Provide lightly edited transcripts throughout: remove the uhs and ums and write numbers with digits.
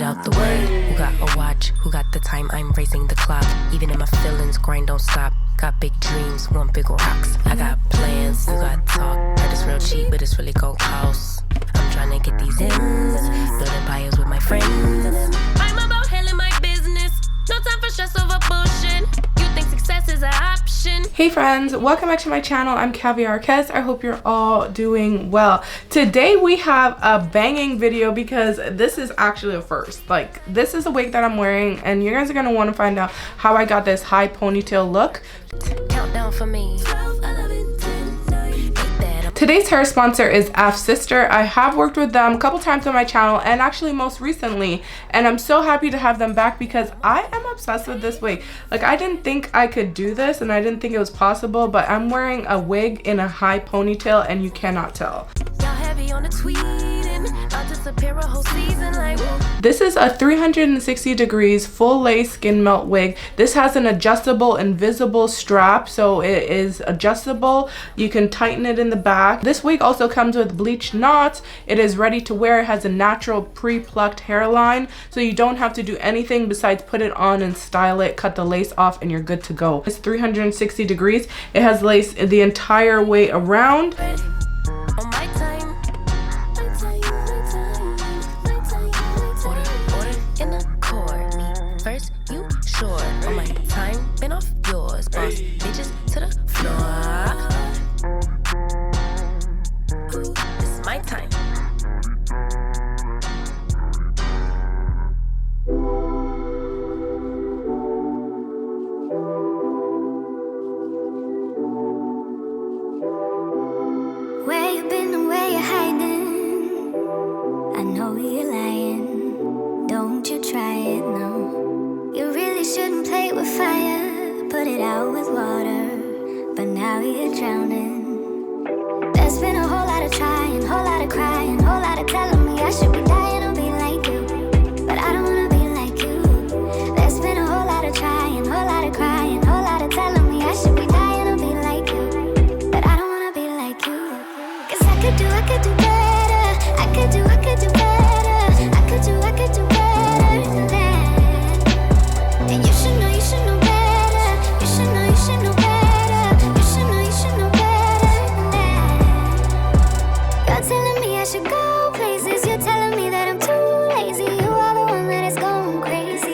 out the way. Who got a watch? Who got the time? I'm raising the clock. Even in my feelings, grind don't stop. Got big dreams, want big rocks. I got plans, you got talk. Heard it's real cheap, but it's really gon' cost. I'm trying to get these ends, building empires with my friends. I'm about handling my business. No time for stress over bullshit. You think success is an option? Hey friends, welcome back to my channel. I'm Caviar Kes. I hope you're all doing well. Today we have a banging video because this is actually a first. Like, this is a wig that I'm wearing and you guys are gonna want to find out how I got this high ponytail look. Countdown for me. 12, 11, 10, 9, 8, that. Today's hair sponsor is Afsister. I have worked with them a couple times on my channel and actually most recently, and I'm so happy to have them back because I am obsessed with this wig. Like, I didn't think I could do this and I didn't think it was possible, but I'm wearing a wig in a high ponytail and you cannot tell. Y'all heavy on the tweeting. I'll disappear a whole season like woo. This is a 360 degrees full lace skin melt wig. This has an adjustable invisible strap, so it is adjustable. You can tighten it in the back. This wig also comes with bleach knots. It is ready to wear. It has a natural pre-plucked hairline, so you don't have to do anything besides put it on and style it, cut the lace off, and you're good to go. It's 360 degrees. It has lace the entire way around. On my time. Order in the court. Me first, you sure. On my time, been off yours. Boss bitches to the floor. This is my time. Where you been and where you hiding? I know you're lying. Don't you try it, no. You really shouldn't play with fire. Put it out with water, but now you're drowning. There's been a whole lot of trying, whole lot of crying, whole lot of telling me I should be dying or be like you, but I don't wanna be like you. There's been a whole lot of trying, whole lot of crying, whole lot of telling me I should be dying or be like you, but I don't wanna be like you. I could do better. I could do better. I could do better than that. And you should know better. You should know better. You should know better than that. You're telling me I should go places. You're telling me that I'm too lazy. You are the one that is going crazy.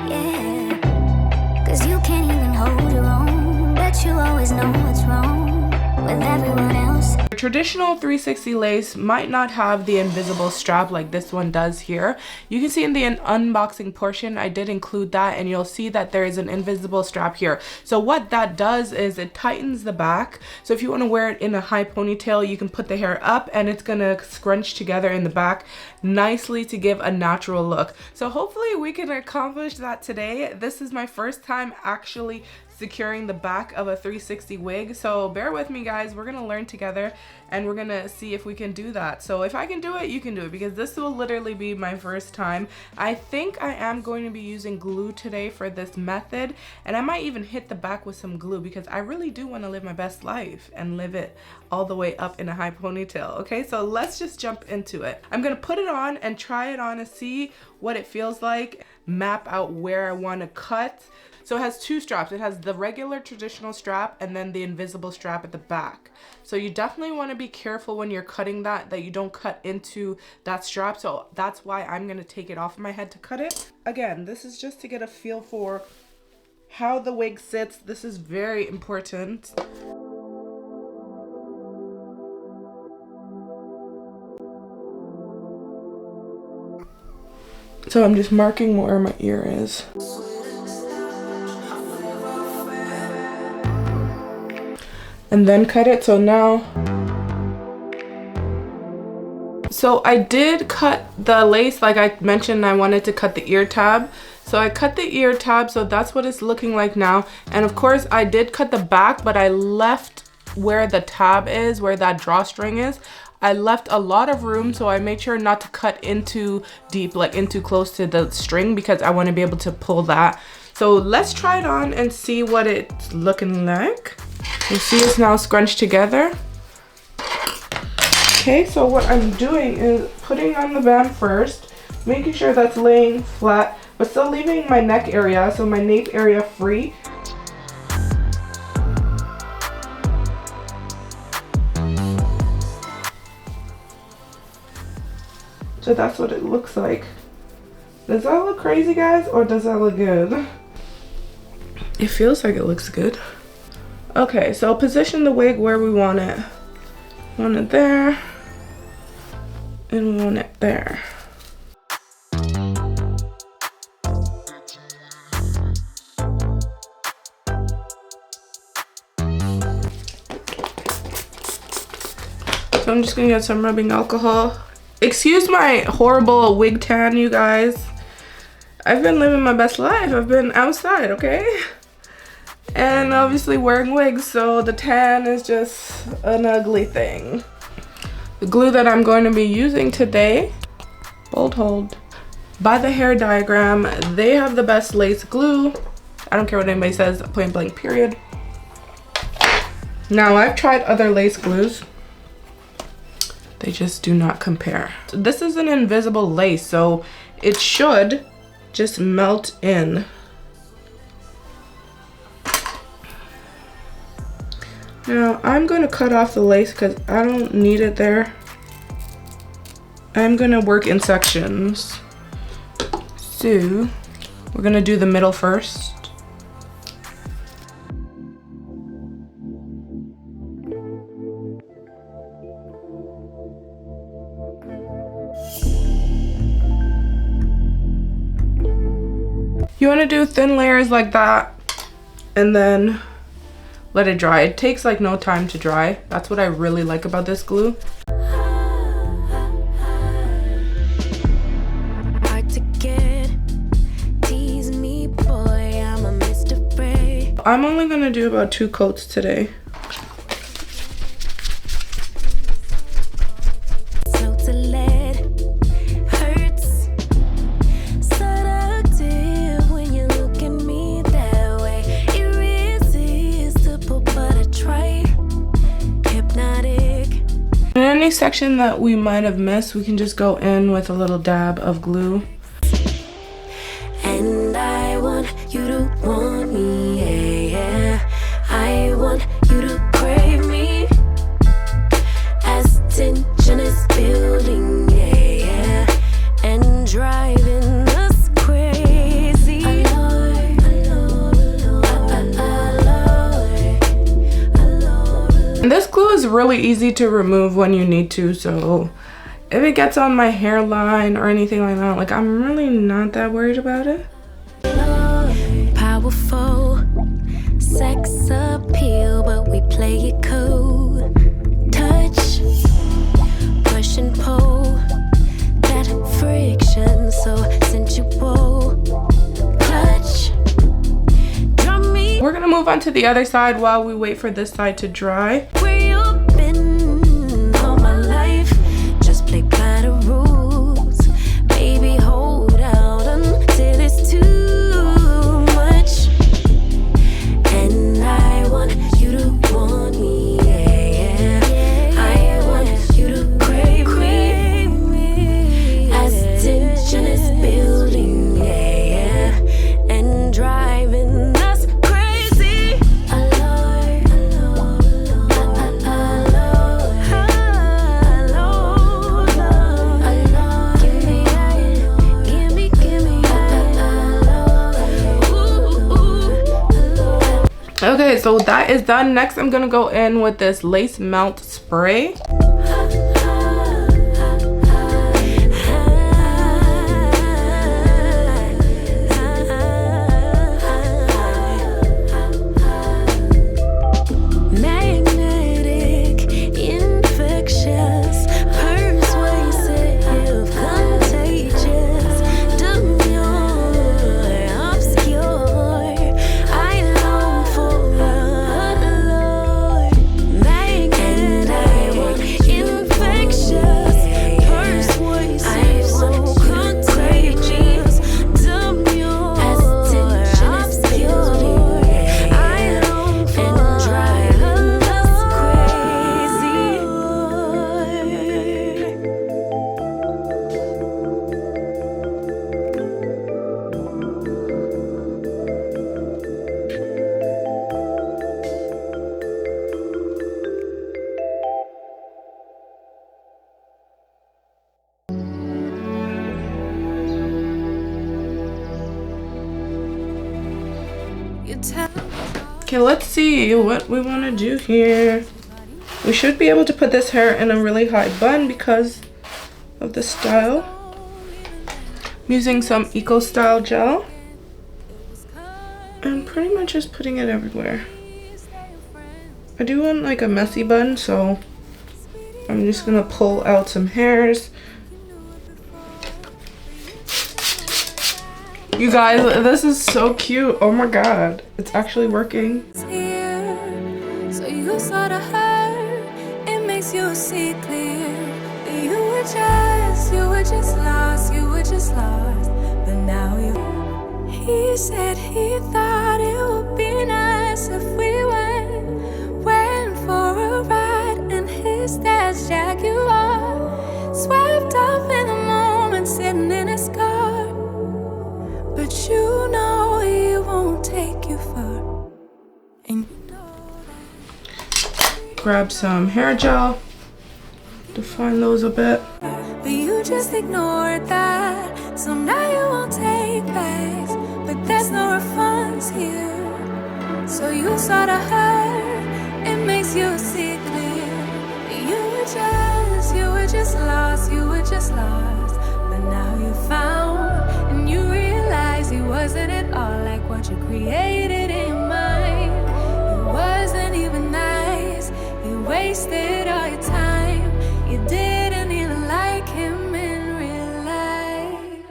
Yeah. 'Cause you can't even hold your own, but you always know what's wrong with everyone else. Traditional 360 lace might not have the invisible strap like this one does here. You can see in the unboxing portion I did include that, and you'll see that there is an invisible strap here. So what that does is it tightens the back. So if you want to wear it in a high ponytail, you can put the hair up and it's gonna scrunch together in the back nicely to give a natural look. So hopefully we can accomplish that today. This is my first time actually securing the back of a 360 wig, so bear with me guys. We're gonna learn together and we're gonna see if we can do that. So if I can do it, you can do it, because this will literally be my first time. I think I am going to be using glue today for this method, and I might even hit the back with some glue because I really do want to live my best life and live it all the way up in a high ponytail. Okay, so let's just jump into it. I'm gonna put it on and try it on and see what it feels like, map out where I want to cut. So it has two straps. It has the regular traditional strap and then the invisible strap at the back. So you definitely want to be careful when you're cutting that you don't cut into that strap. So that's why I'm going to take it off of my head to cut it. Again, this is just to get a feel for how the wig sits. This is very important. So I'm just marking where my ear is. And then cut it. So now, so I did cut the lace like I mentioned. I wanted to cut the ear tab, so I cut the ear tab, so that's what it's looking like now. And of course I did cut the back, but I left where the tab is, where that drawstring is, I left a lot of room, so I made sure not to cut into deep, like into close to the string, because I want to be able to pull that. So let's try it on and see what it's looking like. You see it's now scrunched together. Okay, so what I'm doing is putting on the band first, making sure that's laying flat, but still leaving my neck area, so my nape area free. So that's what it looks like. Does that look crazy, guys, or does that look good? It feels like it looks good. Okay, so position the wig where we want it. Want it there, and we want it there. So I'm just gonna get some rubbing alcohol. Excuse my horrible wig tan, you guys. I've been living my best life. I've been outside, okay? And obviously wearing wigs, so the tan is just an ugly thing. The glue that I'm going to be using today, bold hold, by the hair diagram, they have the best lace glue. I don't care what anybody says, point blank period. Now, I've tried other lace glues. They just do not compare. This is an invisible lace, so it should just melt in. Now, I'm going to cut off the lace because I don't need it there. I'm going to work in sections. So, we're going to do the middle first. You want to do thin layers like that and then let it dry. It takes like no time to dry. That's what I really like about this glue. I'm only going to do about 2 coats today. Any section that we might have missed, we can just go in with a little dab of glue. And I want you to want me, yeah. I want you to crave me as tension is building, yeah. And driving us crazy. And this glue is really easy to remove when you need to, so if it gets on my hairline or anything like that, like, I'm really not that worried about it. Powerful sex appeal, but we play it cool. Touch, push and pull, that friction so sensual. Clutch, drum me. We're gonna move on to the other side while we wait for this side to dry. Where you been all my life? Just play by the rules, baby. Hold out until it's too much. And I want you to want me, yeah. I want you to crave me as tension is building, yeah. And driving us crazy. Okay, so that is done. Next, I'm gonna go in with this lace melt spray. Magnetic, infectious, persuasive, contagious, demure, obscure. I long for a lure. Magnetic, and I want Okay, let's see what we want to do here. We should be able to put this hair in a really high bun because of the style. I'm using some Eco Style gel and pretty much just putting it everywhere. I do want like a messy bun, so I'm just gonna pull out some hairs. You guys, this is so cute. Oh my god, it's actually working. So you saw the hurt, it makes you see clear that you were just lost, but now you. He said he thought it would be nice if we went for a ride in his dad's Jaguar, swept up in the moment, sitting in his car. But you know he won't take you far. And grab some hair gel, define those a bit. but you just ignored that. So now you won't take backs, but there's no refunds here. So you saw the hurt, it makes you see clear. You were just lost, but now you found, and you realize it wasn't at all like what you created in your mind. It wasn't even nice. You wasted all your time. You didn't even like him in real life.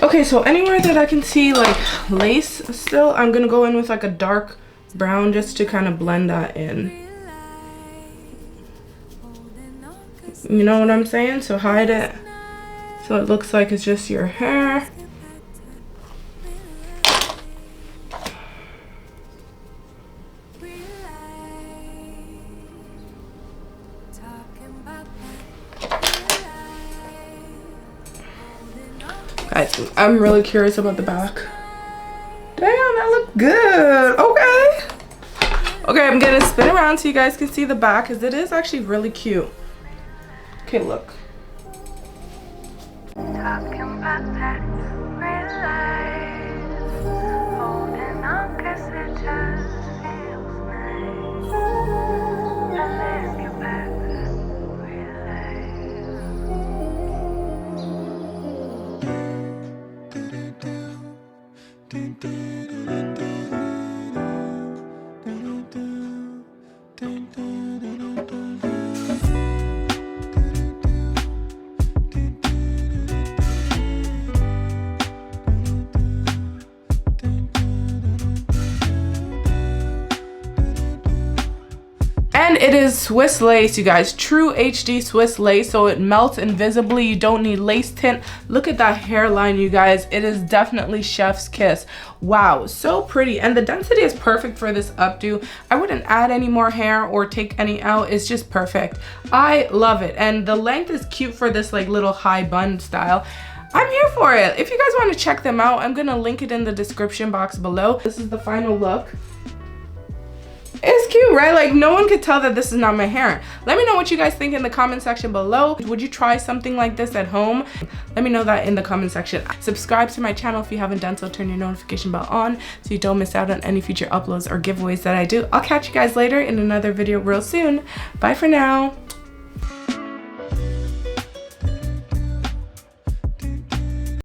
Okay, so anywhere that I can see like lace still, I'm gonna go in with like a dark brown just to kind of blend that in. You know what I'm saying? So hide it so it looks like it's just your hair. Guys, I'm really curious about the back. Damn, that looked good. Okay, I'm gonna spin around so you guys can see the back, because it is actually really cute. Okay, look. Talking about that real life, holding on 'cause it just feels nice. And let's get back to real And it is Swiss lace, you guys. True HD Swiss lace, so it melts invisibly. You don't need lace tint. Look at that hairline, you guys. It is definitely chef's kiss. Wow, so pretty. And the density is perfect for this updo. I wouldn't add any more hair or take any out. It's just perfect. I love it. And the length is cute for this like little high bun style. I'm here for it. If you guys want to check them out, I'm gonna link it in the description box below. This is the final look. It's cute, right? Like, no one could tell that this is not my hair. Let me know what you guys think in the comment section below. Would you try something like this at home? Let me know that in the comment section. Subscribe to my channel if you haven't done so. Turn your notification bell on so you don't miss out on any future uploads or giveaways that I do. I'll catch you guys later in another video real soon. Bye for now.